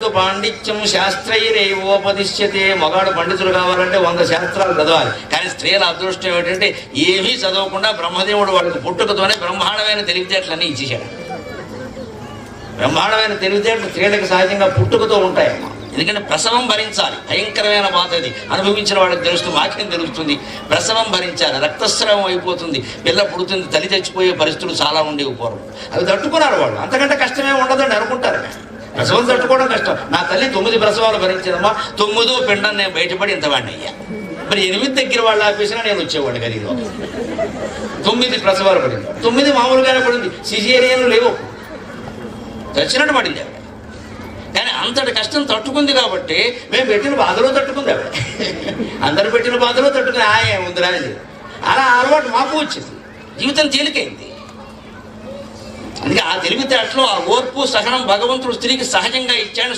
తత్తు పాండిత్యం శాస్త్రైరేవోపదిశ్యతే. మగాడు పండితులు కావాలంటే 100 శాస్త్రాలు చదవాలి. కానీ స్త్రీల అదృష్టం ఏమిటంటే ఏమీ చదవకుండా బ్రహ్మదేవుడు వాళ్ళకి పుట్టుకతోనే బ్రహ్మాండమైన తెలివితేటలన్నీ ఇచ్చేశాడు. బ్రహ్మాండమైన తెలివితేటలు స్త్రీలకు సహజంగా పుట్టుకతో ఉంటాయమ్మా. ఎందుకంటే ప్రసవం భరించాలి, భయంకరమైన బాధ అది. అనుభవించిన వాళ్ళకి తెలుస్తుంది, మాకేం తెలుస్తుంది. ప్రసవం భరించాలి, రక్తస్రావం అయిపోతుంది, పిల్ల పుడుతుంది, తల్లి చచ్చిపోయే పరిస్థితులు చాలా ఉండేవి పూర్వం. అవి తట్టుకున్నారు వాళ్ళు. అంతకంటే కష్టమే ఉండదండి అనుకుంటారు. ప్రసవం తట్టుకోవడం కష్టం. నా తల్లి 9 ప్రసవాలు భరించిందమ్మా, 9వ పిండం నేను బయటపడి ఇంతవాడిని అయ్యా. మరి 8 దగ్గర వాళ్ళు ఆపేసినా నేను వచ్చేవాడిని గదిలో. 9 ప్రసవాలు పడింది, 9 మామూలుగానే పడింది, సిజేరియన్లు లేవు, చచ్చినట్టు పడింది ఆవిడ. కానీ అంతటి కష్టం తట్టుకుంది కాబట్టి మేము పెట్టిన బాధలో తట్టుకుంది ఆవిడ. అందరు పెట్టిన బాధలో తట్టుకుని ఏముంది రాజు. అలా అలవాటు మాకు వచ్చింది, జీవితం తేలికైంది. అందుకే ఆ తెలివితేటలో ఆ ఓర్పు సహనం భగవంతుడు స్త్రీకి సహజంగా ఇచ్చాడు.